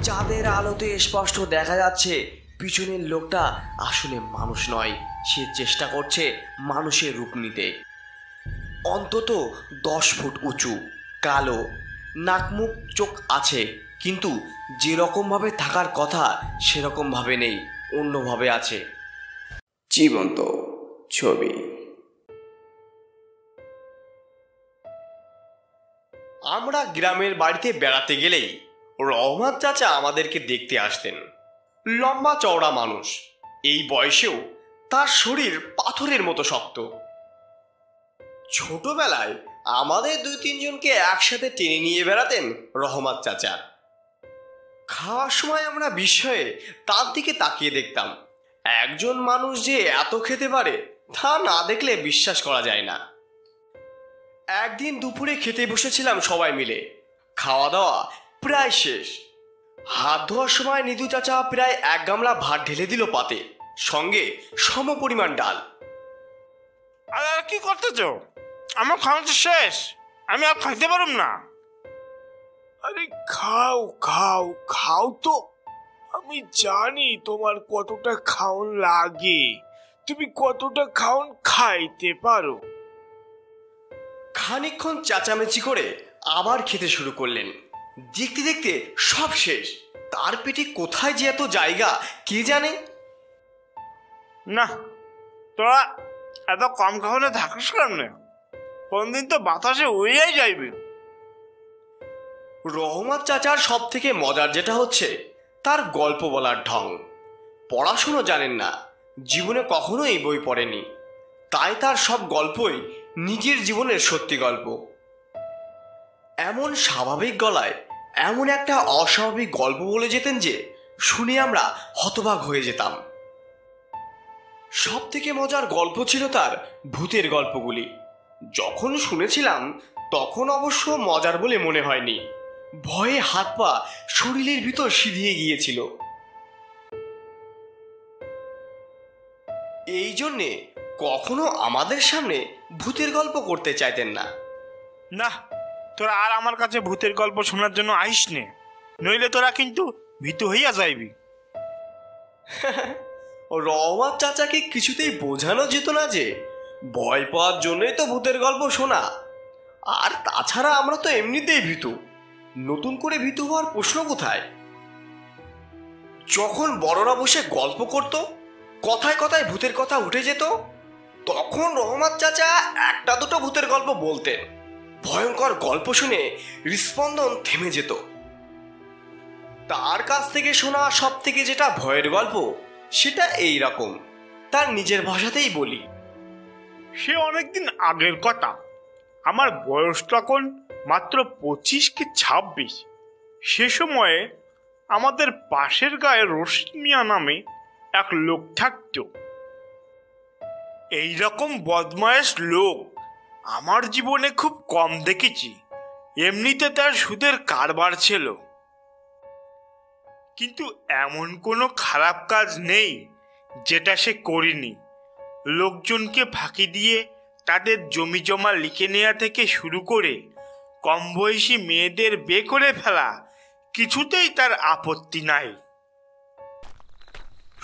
চাঁদের আলোতে স্পষ্ট দেখা যাচ্ছে পিছনের লোকটা আসলে মানুষ নয়, সে চেষ্টা করছে মানুষের রূপ নিতে। অন্তত 10 ফুট উঁচু, কালো, নাক মুখ চোখ আছে, কিন্তু যেরকমভাবে থাকার কথা সেরকমভাবে নেই, অন্যভাবে আছে। জীবন্ত ছবি। আমরা গ্রামের বাড়িতে বেড়াতে গেলেই রহমান চাচা আমাদেরকে দেখতে আসতেন। লম্বা চওড়া মানুষ, এই বয়সেও তার শরীর পাথরের মতো শক্ত। ছোটবেলায় আমাদের 2-3 জনকে একসাথে টেনে নিয়ে বেড়াতেন রহমান চাচা। খাওয়ার সময় আমরা বিস্ময়ে তার দিকে তাকিয়ে দেখতাম। একজন মানুষ যে এত খেতে পারে তা না দেখলে বিশ্বাস করা যায় না। একদিন দুপুরে খেতে বসেছিলাম সবাই মিলে, খাওয়া দাওয়া প্রায় শেষ। হাত ধোয়ার সময় নিধু চাচা প্রায় 1 গামলা ভাত ঢেলে দিল পাতে, সঙ্গে সমপরিমাণ ডাল। আর কি করতেছ? আমার খাওয়া তো শেষ, আমি আর খাইতে পারুম না। আরে খাও খাও খাও তো, আমি জানি তোমার কতটা খাওন লাগে, তুমি কতটা খাওন খাইতে পারো। খানিকক্ষণ চেঁচামেচি করে আবার খেতে শুরু করলেন। দেখতে দেখতে সব শেষ। তার পেটে কোথায় যে এত জায়গা কে জানে। না, তোরা এত কম খাওয়ালে থাকিস কেমনে? কোনদিন তো বাতাসে উড়িয়াই যাইবি। রহমান চাচার সব থেকে মজার যেটা হচ্ছে তার গল্প বলার ঢং। পড়াশুনো জানেন না, জীবনে কখনোই বই পড়েনি, তাই তার সব গল্পই নিজের জীবনের সত্যি গল্প। এমন স্বাভাবিক গলায় এমন একটা অস্বাভাবিক গল্প বলে যেতেন যে শুনে আমরা হতবাক হয়ে যেতাম। সব থেকে মজার গল্প ছিল তার ভূতের গল্পগুলি। যখন শুনেছিলাম তখন অবশ্য মজার বলে মনে হয়নি, ভয়ে হাত পা শরীরের ভিতর সিঁধিয়ে গিয়েছিল। এই জন্যে কখনো আমাদের সামনে ভূতের গল্প করতে চাইতেন না। না, তোরা আর আমার কাছে ভূতের গল্প শোনার জন্য আইস নে, নইলে তোরা কিন্তু ভীতু হইয়া যাইবি। রহমান চাচাকে কিছুতেই বোঝানো যেত না যে ভয় পাওয়ার জন্যই তো ভূতের গল্প শোনা, আর তাছাড়া আমরা তো এমনিতেই ভীতু, নতুন করে ভীতু হওয়ার প্রশ্ন কোথায়। যখন বড়রা বসে গল্প করত, কথায় কথায় ভূতের কথা উঠে যেত, তখন রহমান চাচা 1-2 ভূতের গল্প বলতেন। ভয়ঙ্কর গল্প শুনে হৃৎস্পন্দন থেমে যেত। তার কাছ থেকে শোনা সব থেকে যেটা ভয়ের গল্প সেটা এই রকম, তার নিজের ভাষাতেই বলি। সে অনেকদিন আগের কথা, আমার বয়স তখন মাত্র 25 কি 26। সে সময়ে আমাদের পাশের গায়ে রশিদ মিয়া নামে এক লোক থাকত। এইরকম বদমায়েশ লোক আমার জীবনে খুব কম দেখেছি। এমনিতে তার সুদের কারবার ছিল, কিন্তু এমন কোনো খারাপ কাজ নেই যেটা সে করেনি। লোকজনকে ফাঁকি দিয়ে তাদের জমি জমা লিখে নেওয়া থেকে শুরু করে কম বয়সী মেয়েদের বিয়ে করে ফেলা, কিছুতেই তার আপত্তি নাই।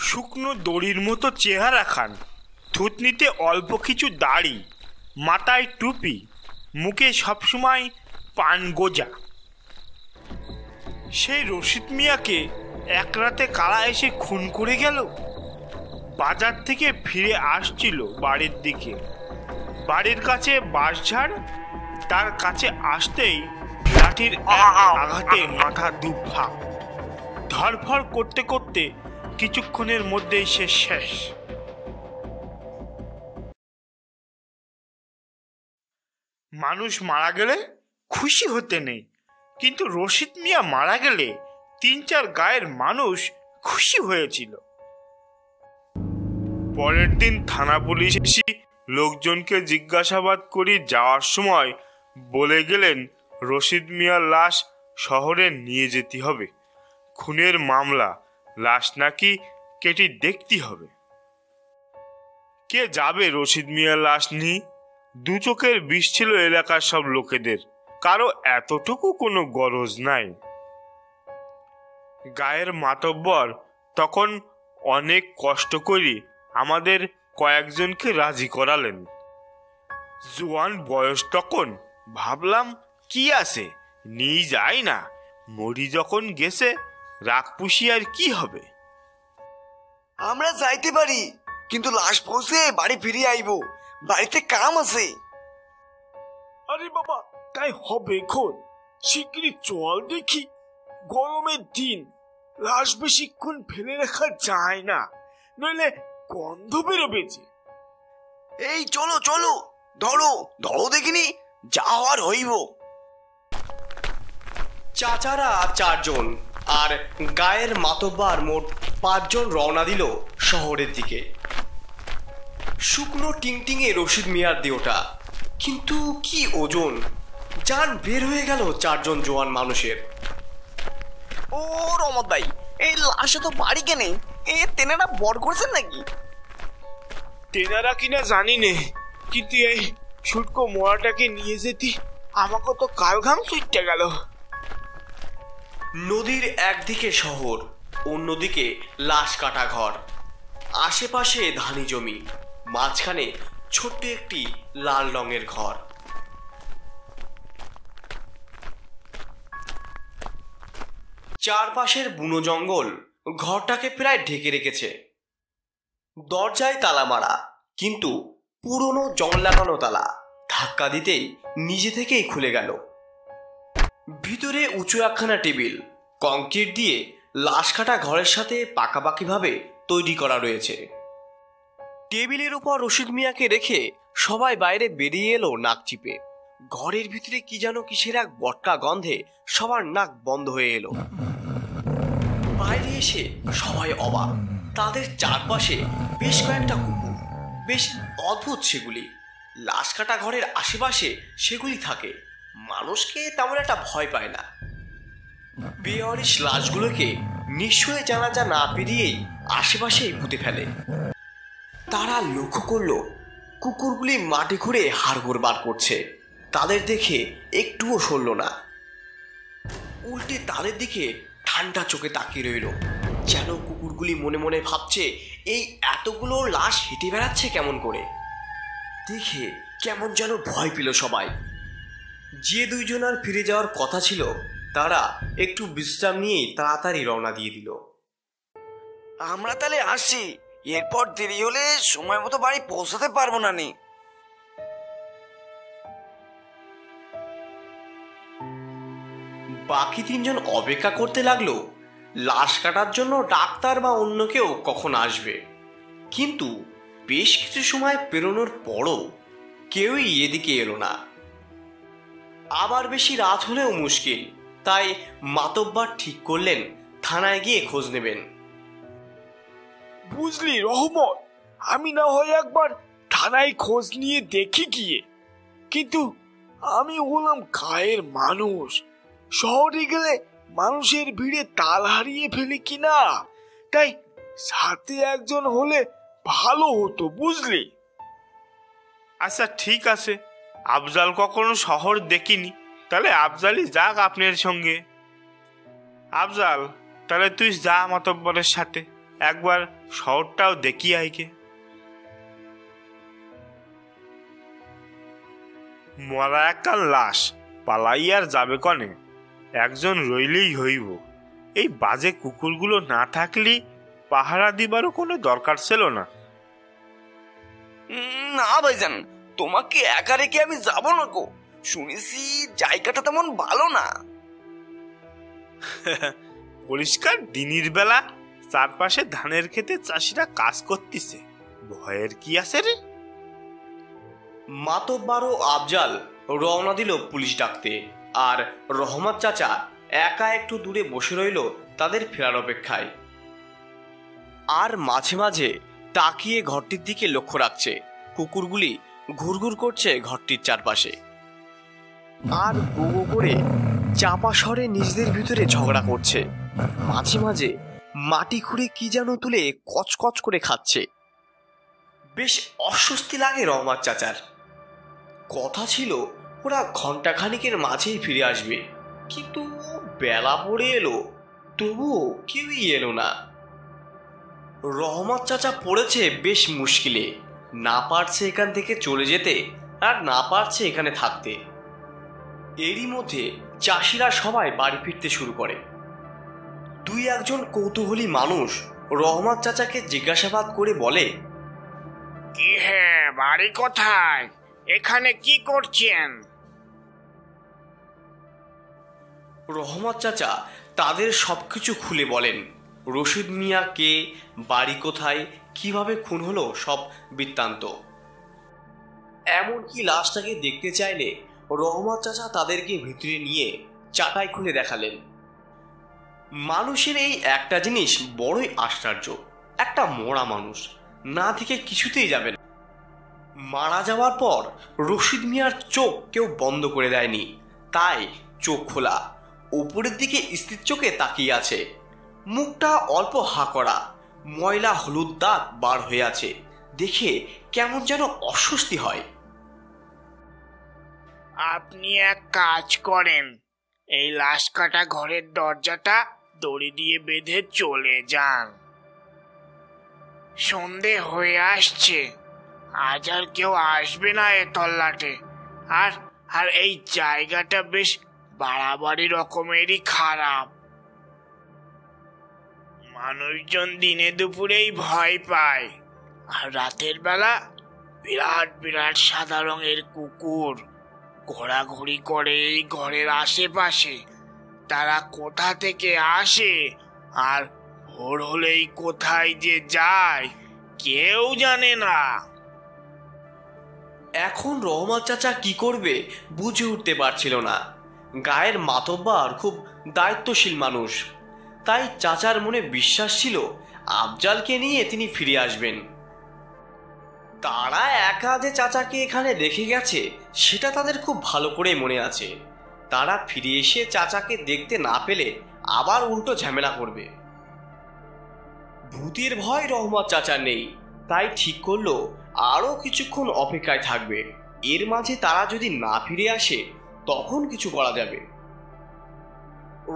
শুকনো দড়ির মতো চেহারা খান, থুতনিতে অল্প কিছু দাড়ি, মাথায় টুপি, মুখে সবসময় পান গোজা। সেই রশিদ মিয়াকে এক রাতে কারা এসে খুন করে গেল। বাজার থেকে ফিরে আসছিল বাড়ির দিকে, বাড়ির কাছে বাঁশঝাড়, তার কাছে আসতেই লাঠির আঘাতে মাথা দুফা। ধরফর করতে করতে কিছুক্ষণের মধ্যেই সে শেষ। মানুষ মারা গেলে খুশি হতে নেই, কিন্তু রশিদ মিয়া মারা গেলে 3-4 গায়ের মানুষ খুশি হয়েছিল। পরের দিন থানা পুলিশ এসে লোকজনকে জিজ্ঞাসাবাদ করে যাওয়ার সময় বলে গেলেন রশিদ মিয়ার লাশ শহরে নিয়ে যেতে হবে। খুনের মামলা, লাশ নাকি কেটে দেখতে হবে। কে যাবে রশিদ মিয়ার লাশ নিয়ে? 2 চোখের বিষ ছিল এলাকার সব লোকেদের, কারো এতটুকু কোনো গরজ নাই। গায়ের মাতব্বর তখন অনেক কষ্ট করে আমাদের কয়েকজনকে রাজি করালেন। জোয়ান বয়স তখন, ভাবলাম কি আছে, নিয়ে যাই না, মরি যখন গেছে রাগ পুষি আর কি হবে। আমরা যাইতে পারি, কিন্তু লাশ পৌঁছে বাড়ি ফিরে আইব, বাড়িতে কাম আছে। আরে বাবা, তাই হবে খন, শিগগিরই চল দেখি। গরমের দিন, লাশ বেশিক্ষণ ফেলে রাখা যায় না, নইলে গন্ধ বেরোবে যে। এই চলো চলো, ধরো ধরো দেখিনি, যা হওয়ার হইব। চাচারা 4 জন আর গায়ের মাতব্বার মোট 5 জন রওনা দিল শহরের দিকে। শুকনো টিংটিঙে রশিদ মিয়ার দেহটা, কিন্তু কি ওজন! জান বের হয়ে গেল 4 জন জোয়ান মানুষের। ও রহমত ভাই, এই লাশে তো বাড়ি কেনে, এ তেনারা বড় করছেন নাকি? তেনারা কিনা জানি নে, কিন্তু এই শুটকো মোড়াটাকে নিয়ে যেতে আমাকে তো কাল ঘাম ছুটতে গেল। নদীর একদিকে শহর, অন্যদিকে লাশ কাটা ঘর, আশেপাশে ধানি জমি, মাঝখানে ছোট্ট একটি লাল রঙের ঘর। চারপাশের বুনো জঙ্গল ঘরটাকে প্রায় ঢেকে রেখেছে। দরজায় তালা মারা, কিন্তু পুরনো জং লাগানো তালা। ধাক্কা দিতেই নিজে থেকেই খুলে গেল। ভিতরে উঁচু একখানা টেবিল, কংক্রিট দিয়ে লাশ কাটা ঘরের সাথে পাকাপাকিভাবে তৈরি করা রয়েছে। টেবিলের উপর রশিদ মিয়াকে রেখে সবাই বাইরে বেরিয়ে এলো নাক চিপে। ঘরের ভিতরে কি যেন কিসের এক বটকা গন্ধে সবার নাক বন্ধ হয়ে এলো। বাইরে এসে সবাই অবাক, তাদের চারপাশে বেশ কয়েকটা কুকুর। বেশ অদ্ভুত সেগুলি, লাশ কাটা ঘরের আশেপাশে সেগুলি থাকে, মানুষকে তেমন একটা ভয় পায় না। বেওয়ারিশ লাশগুলোকে নিশ্চয়ই জানাজা না পেরিয়েই আশেপাশেই পুঁতে ফেলে। তারা লক্ষ্য করলো কুকুরগুলি মাটি খুঁড়ে হাড়গোড় বার করছে। তাদের দেখে একটুও সরল না, উল্টে তাদের দিকে ঠান্ডা চোখে তাকিয়ে রইল, যেন কুকুরগুলি মনে মনে ভাবছে এই এতগুলো লাশ হেঁটে বেড়াচ্ছে কেমন করে। দেখে কেমন যেন ভয় পেল সবাই। যে 2 জন আর ফিরে যাওয়ার কথা ছিল, তারা একটু বিশ্রাম নিয়েই তাড়াতাড়ি রওনা দিয়ে দিল। আমরা তাহলে আসছি, এরপর দেরি হলে সময় মতো বাড়ি পৌঁছাতে পারবো না নি। বাকি 3 জন অপেক্ষা করতে লাগলো লাশ কাটার জন্য ডাক্তার বা অন্য কেউ কখন আসবে। কিন্তু বেশ কিছু সময় পেরোনোর পরও কেউই এদিকে এলো না। আবার বেশি রাত হলেও মুশকিল, তাই মাতব্বর ঠিক করলেন থানায় গিয়ে খোঁজ নেবেন। বুঝলি রহমত, আমি না হয় একবার থানায় খোঁজ নিয়ে দেখি গিয়ে, কিন্তু আমি হলাম গায়ের মানুষ, শহরে গেলে মানুষের ভিড়ে তাল হারিয়ে ফেলি কিনা, তাই সাথে একজন হলে ভালো হতো বুঝলি। আচ্ছা ঠিক আছে, আফজাল কখনো শহর দেখিনি, তাহলে আফজালই যাক আপনার সঙ্গে। আফজাল, তাহলে তুই যা মাতব্বরের সাথে, একবার শহরটাও দেখি আইকে। মরা একখান লাশ পালাই আর যাবে কনে, একজন রইলেই হইব। এই বাজে কুকুরগুলো না থাকলে পাহারা দিবারও কোনো দরকার ছিল না। না ভাইজান, তোমাকে একা রেখে আমি যাবো না গো, শুনেছি জায়গাটা তেমন ভালো না। পরিষ্কার দিনের বেলা চারপাশে ধানের খেতে চাষিরা কাজ করতেছে, ভয়ের কি আছে রে? মাতব্বর ও আফজাল রওনা দিল পুলিশ ডাকতে, আর রহমত চাচা একা একটু দূরে বসে রইল তাদের ফেরার অপেক্ষায়। আর মাঝে মাঝে তাকিয়ে ঘরটির দিকে লক্ষ্য রাখছে, কুকুরগুলি ঘুরঘুর করছে ঘরটির চারপাশে, আর গো করে চাপা স্বরে নিজেদের ভিতরে ঝগড়া করছে। মাঝে মাঝে মাটি খুঁড়ে কি যেন তুলে কচকচ করে খাচ্ছে। বেশ অস্বস্তি লাগে রহমত চাচার। কথা ছিল ওরা ঘন্টাখানিকের মাঝেই ফিরে আসবে, কিন্তু বেলা পড়ে এলো, তবুও কেউই এলো না। রহমত চাচা পড়েছে বেশ মুশকিলে, না পারছে এখান থেকে চলে যেতে আর না পারছে এখানে থাকতে। এরই মধ্যে চাষিরা সবাই বাড়ি ফিরতে শুরু করে। দুই একজন কৌতূহলী মানুষ রহমত চাচাকে জিজ্ঞাসাবাদ করে বলে, কি হে, বাড়ি কোথায়? এখানে কি করছেন? রহমত চাচা তাদের সবকিছু খুলে বলেন। রশিদ মিয়া কে, বাড়ি কোথায়, কিভাবে খুন হলো, সব বৃত্তান্ত। এমনকি লাশটাকে দেখতে চাইলে রহমত চাচা তাদেরকে ভিতরে নিয়ে চাটাই খুলে দেখালেন। মানুষের এই একটা জিনিস বড়ই আশ্চর্য, একটা মরা মানুষ না থেকে কিছুতেই যাবে না। মারা যাওয়ার পর রশিদ মিয়ার চোখ কেউ বন্ধ করে দেয়নি, তাই চোখ খোলা, উপরের দিকে স্থির চোখে তাকিয়ে আছে। মুখটা অল্প হা করা, ময়লা হলুদ দাগ বার হয়ে আছে, দেখে কেমন যেন অস্বস্তি হয়। আপনি এক কাজ করেন, এই লাশ কাটা ঘরের দরজাটা দড়ি দিয়ে বেঁধে চলে যান। সন্ধে হয়ে আসছে, আজ আর কেউ আসবে না এ তল্লাটে। আর আর এই জায়গাটা বেশ বাড়াবাড়ি রকমেরই খারাপ। মানুষজন দিনে দুপুরেই ভয় পায়, আর রাতের বেলা বিরাট বিরাট সাদা রঙের কুকুর ঘোরাঘুরি করে এই ঘরের আশেপাশে। তারা কোথা থেকে আসে আর ভোর হলেই কোথায় যে যায় কেউ জানে না। এখন রহমত চাচা কি করবে বুঝে উঠতে পারছিল না। গায়ের মাতব্বর খুব দায়িত্বশীল মানুষ, তাই চাচার মনে বিশ্বাস ছিল আফজালকে নিয়ে তিনি ফিরে আসবেন। তারা একা যে চাচাকে এখানে রেখে গেছে সেটা তাদের খুব ভালো করে মনে আছে। তারা ফিরে এসে চাচাকে দেখতে না পেলে আবার উল্টো ঝামেলা করবে। ভূতের ভয় রহমত চাচা নেই, তাই ঠিক করলো আরো কিছুক্ষণ অপেক্ষায় থাকবে। এর মাঝে তারা যদি না ফিরে আসে তখন কিছু করা যাবে।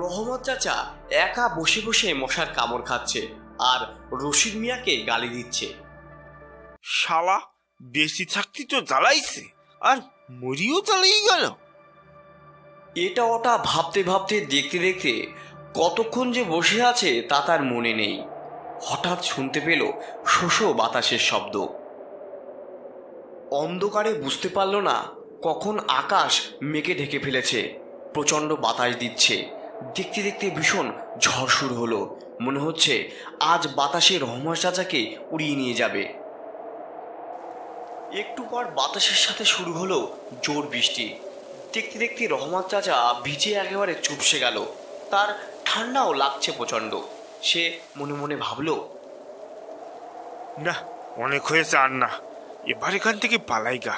রহমত চাচা একা বসে বসে মশার কামড় খাচ্ছে আর রশিদ মিয়াকে গালি দিচ্ছে। শালা বেশি থাকতে তো জ্বালাইছে, আর মরিও জ্বালিয়ে গেল। এটা ওটা ভাবতে ভাবতে দেখতে দেখতে কতক্ষণ যে বসে আছে তা তার মনে নেই। হঠাৎ শুনতে পেল শোষো বাতাসের শব্দ। অন্ধকারে বুঝতে পারল না কখন আকাশ মেঘে ঢেকে ফেলেছে, প্রচণ্ড বাতাস দিচ্ছে। দেখতে দেখতে ভীষণ ঝড় শুরু হলো, মনে হচ্ছে আজ বাতাসে রহমত চাচাকে উড়িয়ে নিয়ে যাবে। একটু পর বাতাসের সাথে শুরু হলো জোর বৃষ্টি। দেখতে দেখতে রহমত চাচা ভিজে একেবারে চুপসে গেল। তার ঠান্ডাও লাগছে প্রচণ্ড। সে মনে মনে ভাবল, না, অনেক হয়েছে, আর না, এবার এখান থেকে পালাই গা।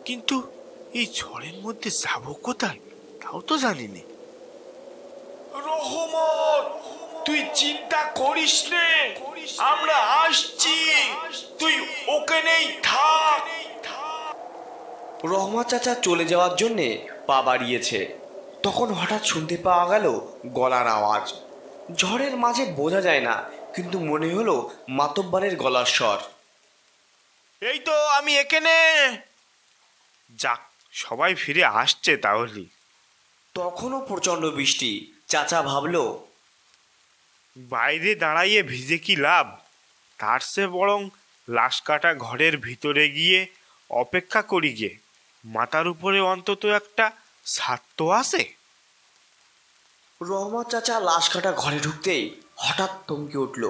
কিন্তু এই ঝড়ের মধ্যে যাবো কোথায় তাও তো জানি না। রহমত, তুই চিন্তা করিস নে, আমরা আসছি, তুই ওখানেই থাক। রহমত চাচা চলে যাওয়ার জন্যে পা বাড়িয়েছে, তখন হঠাৎ শুনতে পাওয়া গেল গলার আওয়াজ। ঝড়ের মাঝে বোঝা যায় না, কিন্তু মনে হলো মাতব্বরের গলার স্বর। এই তো আমি এখানে। যাক, সবাই ফিরে আসছে তাহলে। তখনও প্রচণ্ড বৃষ্টি। চাচা ভাবল, বাইরে দাঁড়াইয়ে ভিজে কি লাভ, তার চেয়ে বরং লাশ কাটা ঘরের ভিতরে গিয়ে অপেক্ষা করি গে, মাথার উপরে অন্তত একটা ছাদ তো আছে। রহমত চাচা লাশ কাটা ঘরে ঢুকতেই হঠাৎ থমকে উঠল।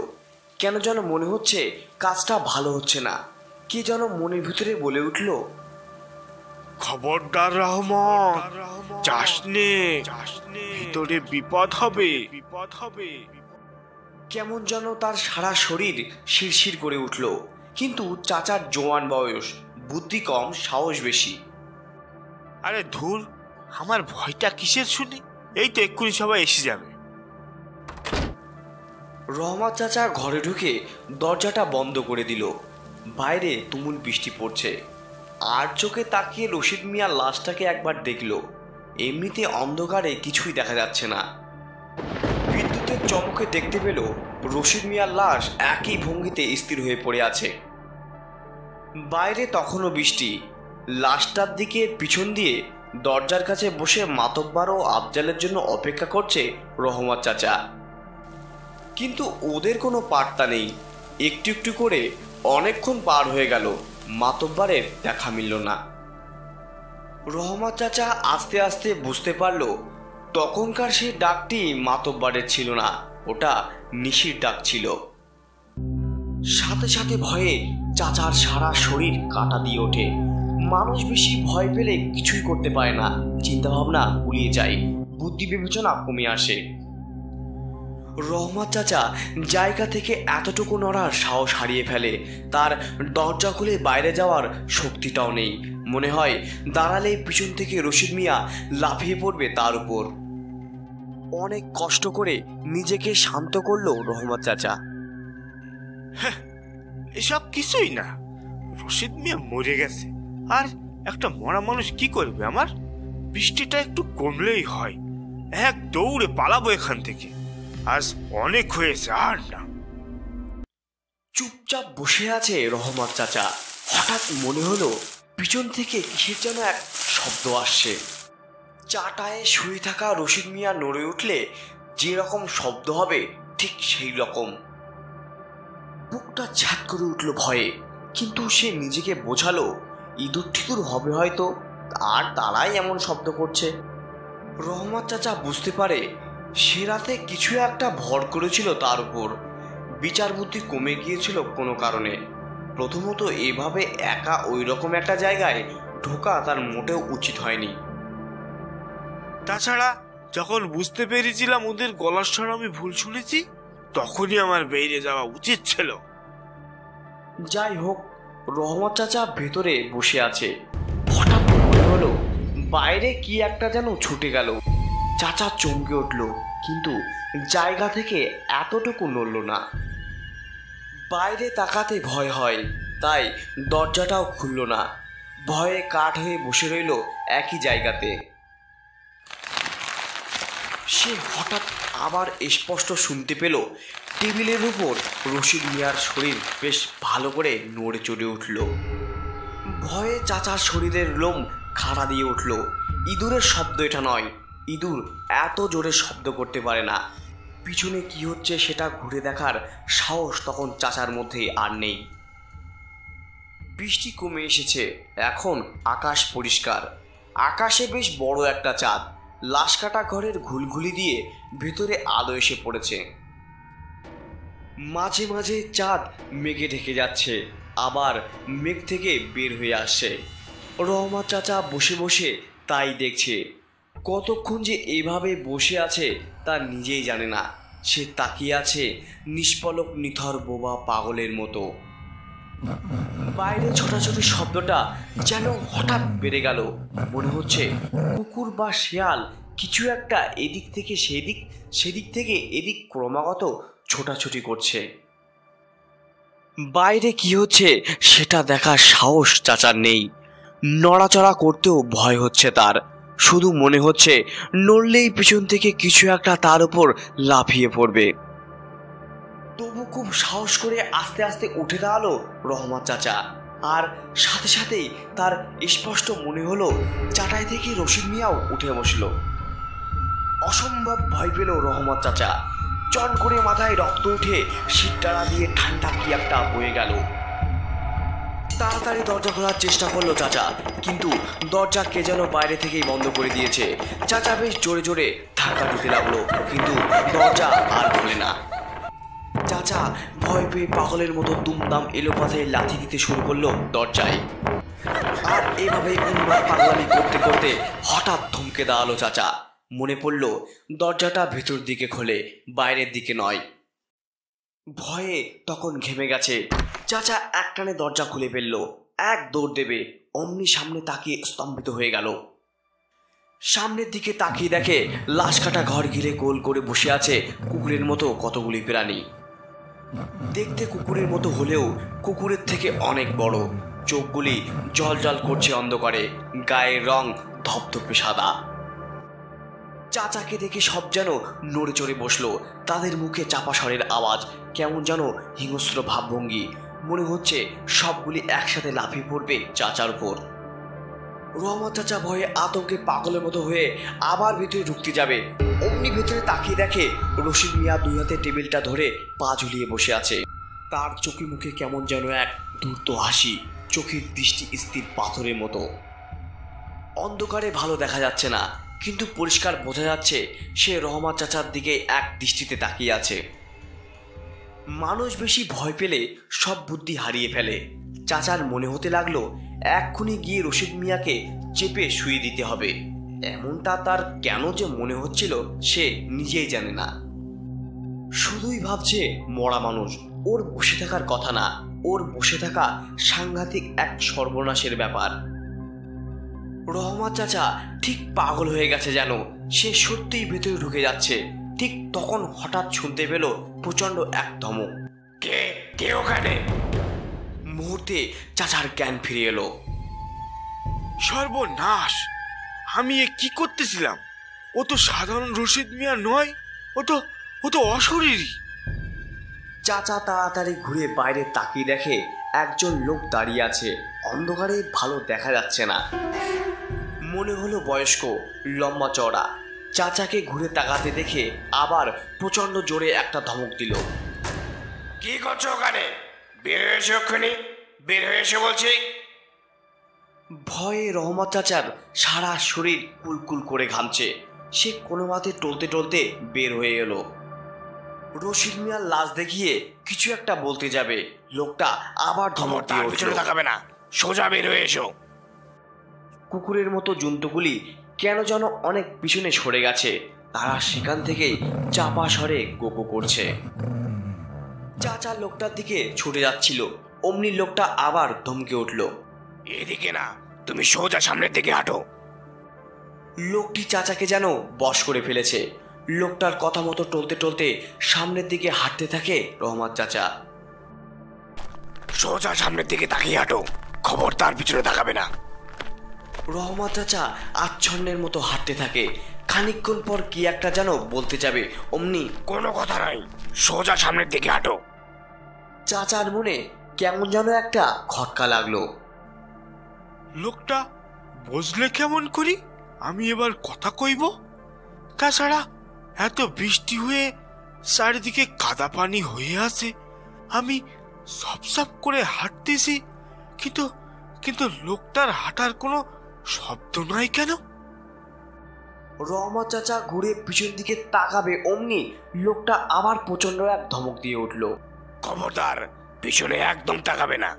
কেন যেন মনে হচ্ছে কাজটা ভালো হচ্ছে না। কে যেন মনের ভিতরে বলে উঠল, খবরদার রহমত, যাস নে, ভিতরে বিপদ হবে, বিপদ হবে। কেমন যেন তার সারা শরীর শিরশির করে উঠল। কিন্তু চাচার জোয়ান বয়স, বুদ্ধি কম, সাহস বেশি। আরে ধুর, আমার ভয়টা কিসের শুনি, এই তো এক্ষুনি সবাই এসে যাবে। রহমত চাচা ঘরে ঢুকে দরজাটা বন্ধ করে দিল। বাইরে তুমুল বৃষ্টি পড়ছে। আর চোখে তাকিয়ে রশিদ মিয়ার লাশটাকে একবার দেখল। এমনিতে অন্ধকারে কিছুই দেখা যাচ্ছে না। বিদ্যুতের মুহূর্তের চমকে দেখতে পেল রশিদ মিয়ার লাশ একই ভঙ্গিতে স্থির হয়ে পড়ে আছে। বাইরে তখনও বৃষ্টি। লাশটার দিকে পিছন দিয়ে দরজার কাছে বসে মাতব্বর ও আফজালের জন্য অপেক্ষা করছে রহমত চাচা। কিন্তু ওদের কোনো পাত্তা নেই। একটু একটু করে অনেকক্ষণ পার হয়ে গেল, মাতব্বরের দেখা মিলল না। রহমত চাচা আস্তে আস্তে বুঝতে পারল তখনকার সেই ডাকটি মাতব্বরের ছিল না, ওটা নিশির ডাক ছিল। সাথে সাথে ভয়ে চাচার সারা শরীর কাঁটা দিয়ে ওঠে। মানুষ বেশি ভয় পেলে কিছুই করতে পারে না, চিন্তা ভাবনা গুলিয়ে যায়, বুদ্ধি বিবেচনা কমে আসে। রহমত চাচা জায়গা থেকে এতটুকু নড়ার সাহস হারিয়ে ফেলে। তার দরজা খুলে বাইরে যাওয়ার শক্তিটাও নেই। মনে হয় দাঁড়ালে পিছন থেকে রশিদ মিয়া লাফিয়ে পড়বে তার উপর। অনেক কষ্ট করে নিজেকে শান্ত করলো রহমত চাচা। এসব কিছুই না, রশিদ মিয়া মরে গেছে, আর একটা মরা মানুষ কি করবে আমার? বৃষ্টিটা একটু কমলেই হয়, এক দৌড়ে পালাবো এখান থেকে, আজ অনেক হয়েছে, আর না। চুপচাপ বসে আছে রহমত চাচা। হঠাৎ মনে হলো পিছন থেকে কিসের যেন এক শব্দ আসছে। চাটায় শুয়ে থাকা রশিদ মিয়া নড়ে উঠলে যেরকম শব্দ হবে ঠিক সেই রকম। বুকটা ঝাঁক করে উঠল ভয়ে, কিন্তু সে নিজেকে বোঝালো ইঁদুর ঠিদুর হবে হয়তো, আর তারাই এমন শব্দ করছে। রহমত চাচা বুঝতে পারে সে রাতে কিছু একটা ভর করেছিল তার উপর। বিচার বুদ্ধি কমে গিয়েছিল কোনো কারণে। প্রথমত এভাবে একা ওই রকম একটা জায়গায় ঢোকা তার মোটেও উচিত হয়নি। তাছাড়া যখন বুঝতে পেরেছিলাম ওদের গলার স্বর আমি ভুল শুনেছি, তখনই আমার বেরিয়ে যাওয়া উচিত ছিল। যাই হোক, রহমত চাচা ভেতরে বসে আছে। হঠাৎ মনে হলো বাইরে কি একটা যেন ছুটে গেল। চাচা চমকে উঠল, কিন্তু জায়গা থেকে এতটুকু নড়ল না। বাইরে তাকাতে ভয় হয়, তাই দরজাটাও খুলল না। ভয়ে কাঠ হয়ে বসে রইল একই জায়গাতে। সে হঠাৎ আবার স্পষ্ট শুনতে পেল টেবিলের উপর রশিদ মিয়ার শরীর বেশ ভালো করে নড়ে চড়ে উঠল। ভয়ে চাচার শরীরের লোম খাড়া দিয়ে উঠল। ইঁদুরের শব্দ এটা নয়, ইঁদুর এত জোরে শব্দ করতে পারে না। পিছনে কি হচ্ছে সেটা ঘুরে দেখার সাহস তখন চাচার মধ্যে আর নেই। বৃষ্টি কমে এসেছে, এখন আকাশ পরিষ্কার। আকাশে বেশ বড় একটা চাঁদ। লাশ কাটা ঘরের ঘুলঘুলি দিয়ে ভেতরে আলো এসে পড়েছে। মাঝে মাঝে চাঁদ মেঘে ঢেকে যাচ্ছে, আবার মেঘ থেকে বের হয়ে আসছে। রহমত চাচা বসে বসে তাই দেখছে। কতক্ষণ যে এইভাবে বসে আছে তা নিজেই জানে না। সে তাকিয়ে আছে নিষ্পলক নিথর বোবা পাগলের মতো। বাইরে ছোটাছুটি শব্দটা যেন হঠাৎ বেড়ে গেল। মনে হচ্ছে কুকুর বা শেয়াল কিছু একটা এদিক থেকে সেদিক, সেদিক থেকে এদিক ক্রমাগত ছোটাছুটি করছে। বাইরে কি হচ্ছে সেটা দেখার সাহস চাচার নেই। নড়াচড়া করতেও ভয় হচ্ছে তার। শুধু মনে হচ্ছে নড়লেই পিছন থেকে কিছু একটা তার উপর লাফিয়ে পড়বে। তবু খুব সাহস করে আস্তে আস্তে উঠে দাঁড়ালো রহমত চাচা। আর সাথে সাথেই তার স্পষ্ট মনে হলো চাটাই থেকে রশিদ মিয়াও উঠে বসলো। অসম্ভব ভয় পেল রহমত চাচা। চট করে মাথায় রক্ত উঠে শীতটানা দিয়ে ঠান্ডা কি একটা বয়ে গেল। তাড়াতাড়ি দরজা খোলার চেষ্টা করলো চাচা, কিন্তু দরজা কে যেন বাইরে থেকেই বন্ধ করে দিয়েছে। চাচা বেশ জোরে জোরে ধাক্কা দিতে লাগলো, কিন্তু দরজা আর খোলে না। চাচা ভয় পেয়ে পাগলের মতো দুমদাম এলোপাথে লাথি দিতে শুরু করলো দরজায়। আর এভাবে উন্মাদ পাগলামি করতে করতে হঠাৎ থমকে দাঁড়ালো চাচা। মনে পড়ল দরজাটা ভেতর দিকে খোলে, বাইরের দিকে নয়। ভয়ে তখন ঘেমে গেছে। চাচা একটানে দরজা খুলে ফেলল। এক দৌড় দেবে, অমনি সামনে তাকিয়ে স্তম্ভিত হয়ে গেল। সামনের দিকে তাকিয়ে দেখে লাশ কাটা ঘর ঘিরে গোল করে বসে আছে কুকুরের মতো কতগুলি প্রাণী। দেখতে কুকুরের মতো হলেও কুকুরের থেকে অনেক বড়। চোখগুলি জল জল করছে অন্ধকারে, গায়ের রং ধপধপে সাদা। চাচাকে দেখে সব যেন নড়ে চড়ে বসলো। তাদের মুখে চাপা স্বরের আওয়াজ, কেমন যেন হিংস্র ভাবভঙ্গি। মনে হচ্ছে সবগুলি একসাথে লাফিয়ে পড়বে চাচার উপর। রহমত চাচা ভয়ে আতঙ্কে পাগলের মতো হয়ে আবার ভিতরে ঢুকতে যাবে। অমনি ভিতরে তাকিয়ে দেখে রশিদ মিয়া দুই হাতে টেবিলটা ধরে পা ঝুলিয়ে বসে আছে। তার চোখে মুখে কেমন যেন এক ধূর্ত হাসি, চোখের দৃষ্টি স্থির পাথরের মতো। অন্ধকারে ভালো দেখা যাচ্ছে না, কিন্তু পরিষ্কার বোঝা যাচ্ছে সে রহমত চাচার দিকে এক দৃষ্টিতে তাকিয়ে আছে। মানুষ বেশি ভয় পেলে সব বুদ্ধি হারিয়ে ফেলে। চাচার মনে হতে লাগলো এক্ষুনি গিয়ে রশিদ মিয়াকে চেপে শুয়ে দিতে হবে। এমনটা তার কেন যে মনে হচ্ছিল সে নিজেই জানে না। শুধুই ভাবছে মরা মানুষ, ওর বসে থাকার কথা না। ওর বসে থাকা সাংঘাতিক এক সর্বনাশের ব্যাপার। রহমত চাচা ঠিক পাগল হয়ে গেছে যেন, সে সত্যিই ভেতরে ঢুকে যাচ্ছে। ঠিক তখন হঠাৎ শুনতে পেল প্রচন্ড এক ধমক। কে কে ওখানে? মুহূর্তে চাচার জ্ঞান ফিরে এলো। সর্বনাশ! আমি এ কি করতেছিলাম? ও তো সাধারণ রশিদ মিয়া নয়, ও তো অশরীরী। চাচা তাড়াতাড়ি ঘুরে বাইরে তাকিয়ে দেখে একজন লোক দাঁড়িয়ে আছে। অন্ধকারে ভালো দেখা যাচ্ছে না, মনে হলো বয়স্ক, লম্বা চওড়া। চাচাকে ঘুরে তাকাতে দেখে আবার প্রচন্ড জোরে একটা ধমক দিল। কি করছো ওখানে? বের হয়ে এসো, ওখানে বের হয়ে এসে বলছি। ভয়ে রহমত চাচার সারা শরীর কুলকুল করে ঘামছে। সে কোনো মতে টলতে টলতে বের হয়ে এলো। রশিদ মিয়ার লাশ দেখিয়ে কিছু একটা বলতে যাবে, লোকটা আবার ধমক দিয়ে উঠল, তাকাবে না, সোজা বের হয়ে এসো। কুকুরের মতো জন্তুগুলি কেন যেন অনেক পিছনে সরে গেছে। তারা সেখান থেকেই চাপা স্বরে গোপো করছে। চাচা লোকটার দিকে ছুটে যাচ্ছিল, অমনি লোকটা আবার ধমকে উঠল। এদিকে না, তুমি সোজা সামনের দিকে হাঁটো। লোকটি চাচাকে যেন বশ করে ফেলেছে। লোকটার কথা মতো টলতে টলতে সামনের দিকে হাঁটতে থাকে রহমত চাচা। সোজা সামনের দিকে তাকিয়ে হাঁটো, খবরদার পিছনে তাকাবে না। রহমত চাচা আচ্ছন্নের মতো হাঁটতে থাকে। খানিকক্ষণ পর কি একটা যেন বলতে যাবে, অমনি কোনো কথা নাই, সোজা সামনের দিকে হাঁটো। চাচার মনে কেমন যেন একটা খটকা লাগলো। লোকটা বুঝলে কেমন করি আমি এবার কথা কইব? তাছাড়া এত বৃষ্টি হয়ে চারিদিকে কাদা পানি হয়ে আছে, আমি সপ সপ করে হাঁটতেছি, কিন্তু লোকটার হাঁটার কোনো শব্দ নাই কেন? রহমত চাচা ঘুরে পিছন দিকে তাকাবে, অমনি লোকটা আবার প্রচন্ড এক ধমক দিয়ে উঠল। খবরদার পিছনে একদম তাকাবে না।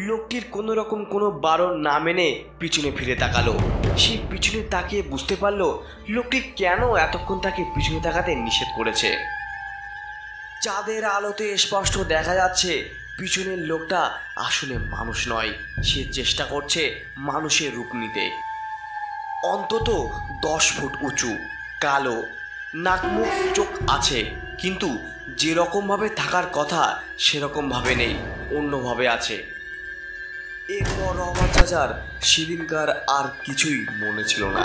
লোকটির কোনো রকম কোনো বারণ না মেনে পিছনে ফিরে তাকালো। সে পিছনে তাকিয়ে বুঝতে পারলো লোকটি কেন এতক্ষণ তাকে পিছনে তাকাতে নিষেধ করেছে। চাঁদের আলোতে স্পষ্ট দেখা যাচ্ছে পিছনের লোকটা আসলে মানুষ নয়, সে চেষ্টা করছে মানুষের রূপ নিতে। অন্তত 10 ফুট উঁচু, কালো, নাক মুখ চোখ আছে, কিন্তু যেরকম ভাবে থাকার কথা সেরকম ভাবে নেই, অন্যভাবে আছে। এরপর রহমত চাচার সেদিনকার আর কিছুই মনে ছিল না।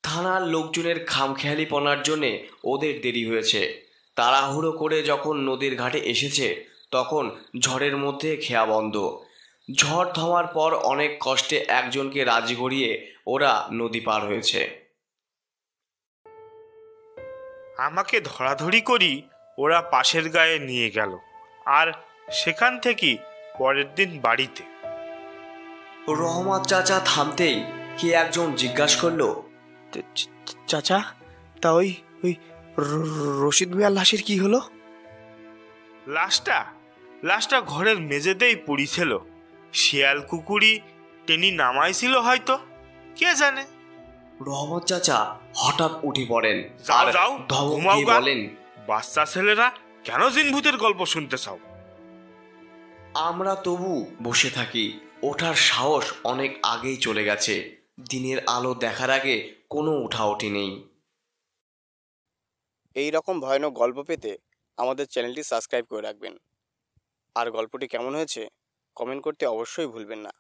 থানার লোকজনের খামখেয়ালিপনার জন্যে ওদের দেরি হয়েছে। তাড়াহুড়ো করে যখন নদীর ঘাটে এসেছে তখন ঝড়ের মধ্যে খেয়া বন্ধ। ঝড় থামার পর অনেক কষ্টে একজনকে রাজি করিয়ে ওরা নদী পার হয়েছে। আমাকে ধরাধরি করি ওরা পাশের গায়ে নিয়ে গেল, আর সেখান থেকে পরের দিন বাড়িতে। রহমত চাচা থামতেই কে একজন জিজ্ঞাসা করলো, চাচা, তা ওই রশিদ মিয়ার লাশের কি হলো? লাশটা ঘরের মেঝেতেই পড়িছিল। শিয়াল কুকুরি টেনি নামাইছিল হয়তো, কে জানে। রহমত চাচা হঠাৎ উঠে পড়েন যাও আর যাও, ধমক ঘুমাও দিয়ে গা। বলেন, বাচ্চা ছেলেরা কেন জিনভূতের গল্প শুনতে চাও? আমরা তবু বসে থাকি। ওঠার সাহস অনেক আগেই চলে গেছে। দিনের আলো দেখার আগে কোনো ওঠাওঠি নেই। এই রকম ভয়ানক গল্প পেতে আমাদের চ্যানেলটি সাবস্ক্রাইব করে রাখবেন। আর গল্পটি কেমন হয়েছে কমেন্ট করতে অবশ্যই ভুলবেন না।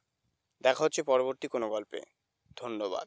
দেখা হচ্ছে পরবর্তী কোনো গল্পে। ধন্যবাদ।